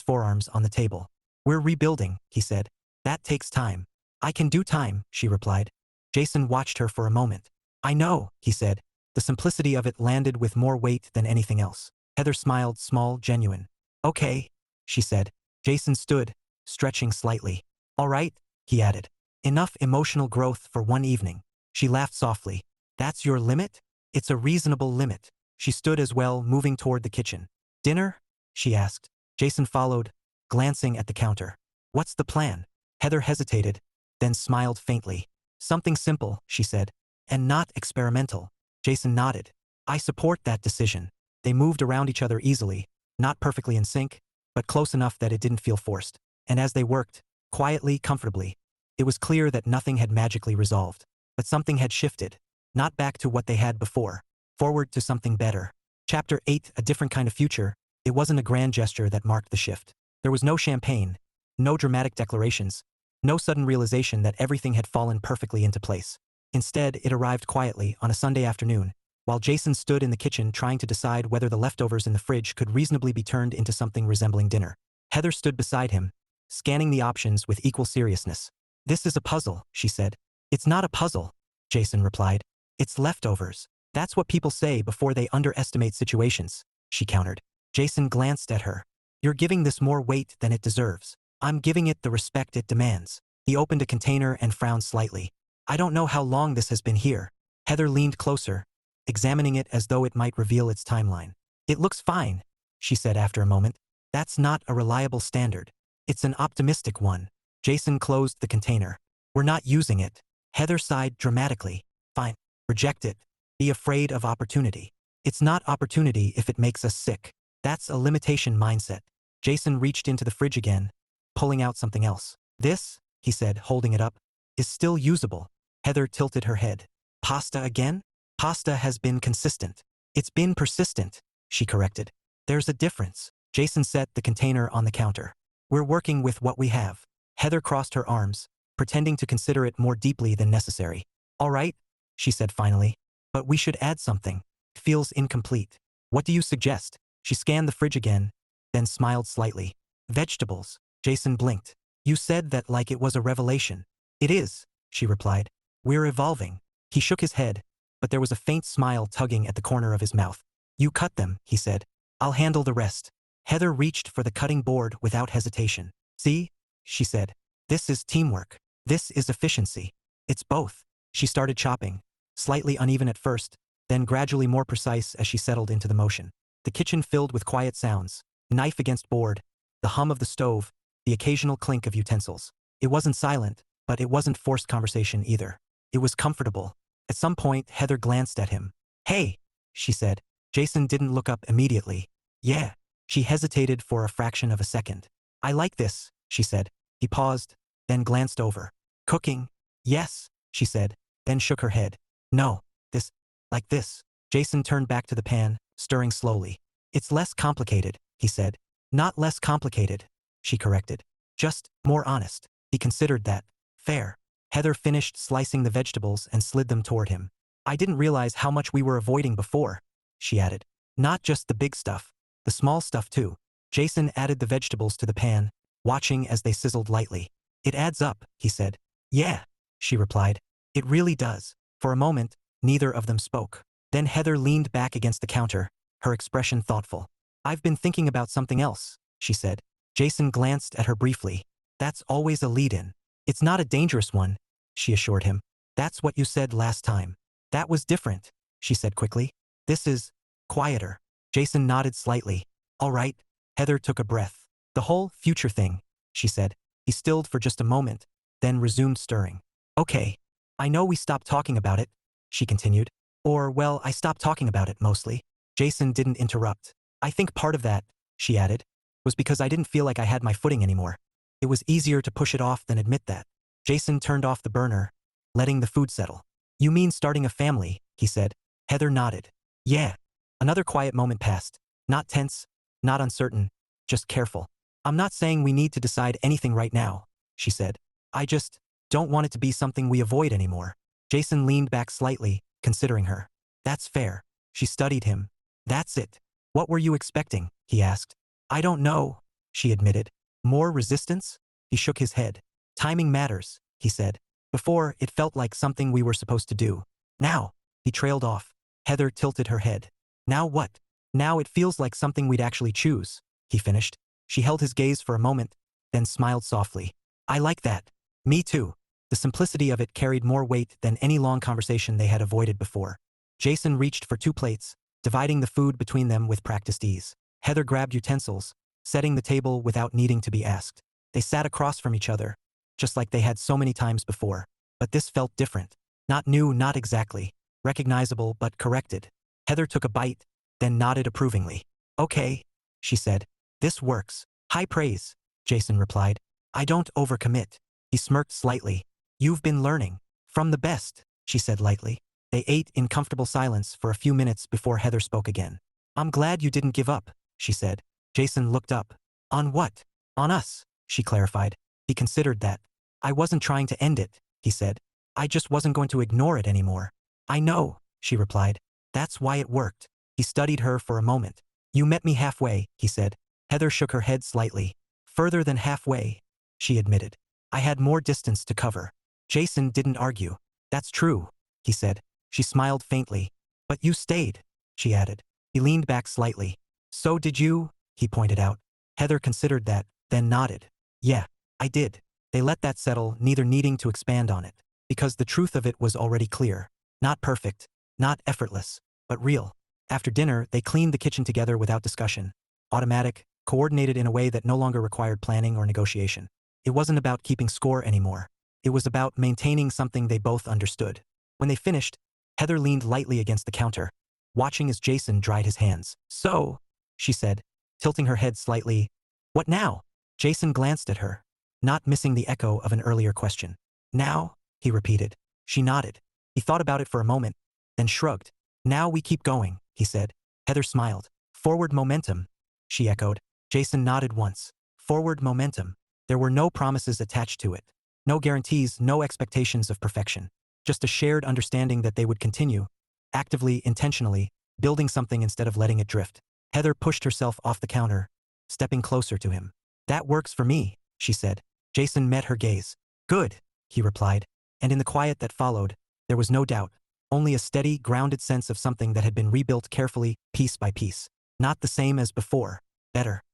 A: forearms on the table. We're rebuilding, he said. That takes time. I can do time, she replied. Jason watched her for a moment. I know, he said. The simplicity of it landed with more weight than anything else. Heather smiled, small, genuine. Okay, she said. Jason stood, stretching slightly. All right, he added. Enough emotional growth for one evening. She laughed softly. That's your limit? It's a reasonable limit. She stood as well, moving toward the kitchen. Dinner? She asked. Jason followed, glancing at the counter. What's the plan? Heather hesitated, then smiled faintly. Something simple, she said. And not experimental. Jason nodded. I support that decision. They moved around each other easily, not perfectly in sync, but close enough that it didn't feel forced. And as they worked, quietly, comfortably, it was clear that nothing had magically resolved. But something had shifted. Not back to what they had before. Forward to something better. Chapter 8, A Different Kind of Future. It wasn't a grand gesture that marked the shift. There was no champagne, no dramatic declarations, no sudden realization that everything had fallen perfectly into place. Instead, it arrived quietly on a Sunday afternoon, while Jason stood in the kitchen trying to decide whether the leftovers in the fridge could reasonably be turned into something resembling dinner. Heather stood beside him, scanning the options with equal seriousness. This is a puzzle, she said. It's not a puzzle, Jason replied. It's leftovers. That's what people say before they underestimate situations, she countered. Jason glanced at her. You're giving this more weight than it deserves. I'm giving it the respect it demands. He opened a container and frowned slightly. I don't know how long this has been here. Heather leaned closer, examining it as though it might reveal its timeline. It looks fine, she said after a moment. That's not a reliable standard. It's an optimistic one. Jason closed the container. We're not using it. Heather sighed dramatically. Fine. Reject it. Be afraid of opportunity. It's not opportunity if it makes us sick. That's a limitation mindset. Jason reached into the fridge again, pulling out something else. This, he said, holding it up, is still usable. Heather tilted her head. Pasta again? Pasta has been consistent. It's been persistent, she corrected. There's a difference. Jason set the container on the counter. We're working with what we have. Heather crossed her arms, pretending to consider it more deeply than necessary. All right, she said finally. But we should add something. Feels incomplete. What do you suggest? She scanned the fridge again, then smiled slightly. Vegetables. Jason blinked. You said that like it was a revelation. It is, she replied. We're evolving. He shook his head, but there was a faint smile tugging at the corner of his mouth. You cut them, he said. I'll handle the rest. Heather reached for the cutting board without hesitation. See? She said. This is teamwork. This is efficiency. It's both. She started chopping, slightly uneven at first, then gradually more precise as she settled into the motion. The kitchen filled with quiet sounds, knife against board, the hum of the stove, the occasional clink of utensils. It wasn't silent, but it wasn't forced conversation either. It was comfortable. At some point, Heather glanced at him. Hey, she said. Jason didn't look up immediately. Yeah. She hesitated for a fraction of a second. I like this, she said. He paused, then glanced over. Cooking? Yes, she said, then shook her head. No, like this. Jason turned back to the pan, stirring slowly. It's less complicated, he said. Not less complicated, she corrected. Just more honest. He considered that. Fair. Heather finished slicing the vegetables and slid them toward him. I didn't realize how much we were avoiding before, she added. Not just the big stuff. The small stuff too. Jason added the vegetables to the pan, watching as they sizzled lightly. It adds up, he said. Yeah, she replied. It really does. For a moment, neither of them spoke. Then Heather leaned back against the counter, her expression thoughtful. I've been thinking about something else, she said. Jason glanced at her briefly. That's always a lead-in. It's not a dangerous one, she assured him. That's what you said last time. That was different, she said quickly. This is quieter. Jason nodded slightly. All right. Heather took a breath. The whole future thing, she said. He stilled for just a moment, then resumed stirring. Okay. I know we stopped talking about it, she continued. Or, well, I stopped talking about it mostly. Jason didn't interrupt. I think part of that, she added, was because I didn't feel like I had my footing anymore. It was easier to push it off than admit that. Jason turned off the burner, letting the food settle. You mean starting a family, he said. Heather nodded. Yeah. Another quiet moment passed. Not tense, not uncertain, just careful. I'm not saying we need to decide anything right now, she said. I just don't want it to be something we avoid anymore. Jason leaned back slightly, considering her. That's fair. She studied him. That's it. What were you expecting? He asked. I don't know, she admitted. More resistance? He shook his head. Timing matters, he said. Before, it felt like something we were supposed to do. Now, he trailed off. Heather tilted her head. Now what? Now it feels like something we'd actually choose, he finished. She held his gaze for a moment, then smiled softly. I like that. Me too. The simplicity of it carried more weight than any long conversation they had avoided before. Jason reached for 2 plates, dividing the food between them with practiced ease. Heather grabbed utensils, setting the table without needing to be asked. They sat across from each other, just like they had so many times before. But this felt different. Not new, not exactly. Recognizable, but corrected. Heather took a bite, then nodded approvingly. Okay, she said. This works. High praise, Jason replied. I don't overcommit. He smirked slightly. You've been learning. From the best, she said lightly. They ate in comfortable silence for a few minutes before Heather spoke again. I'm glad you didn't give up, she said. Jason looked up. On what? On us, she clarified. He considered that. I wasn't trying to end it, he said. I just wasn't going to ignore it anymore. I know, she replied. That's why it worked. He studied her for a moment. You met me halfway, he said. Heather shook her head slightly. Further than halfway, she admitted. I had more distance to cover. Jason didn't argue. That's true, he said. She smiled faintly. But you stayed, she added. He leaned back slightly. So did you, he pointed out. Heather considered that, then nodded. Yeah, I did. They let that settle, neither needing to expand on it. Because the truth of it was already clear. Not perfect, not effortless, but real. After dinner, they cleaned the kitchen together without discussion. Automatic, coordinated in a way that no longer required planning or negotiation. It wasn't about keeping score anymore. It was about maintaining something they both understood. When they finished, Heather leaned lightly against the counter, watching as Jason dried his hands. So, she said, tilting her head slightly. What now? Jason glanced at her, not missing the echo of an earlier question. Now, he repeated. She nodded. He thought about it for a moment, then shrugged. Now we keep going, he said. Heather smiled. Forward momentum, she echoed. Jason nodded once. Forward momentum. There were no promises attached to it. No guarantees, no expectations of perfection. Just a shared understanding that they would continue, actively, intentionally, building something instead of letting it drift. Heather pushed herself off the counter, stepping closer to him. That works for me, she said. Jason met her gaze. Good, he replied. And in the quiet that followed, there was no doubt, only a steady, grounded sense of something that had been rebuilt carefully, piece by piece. Not the same as before, better.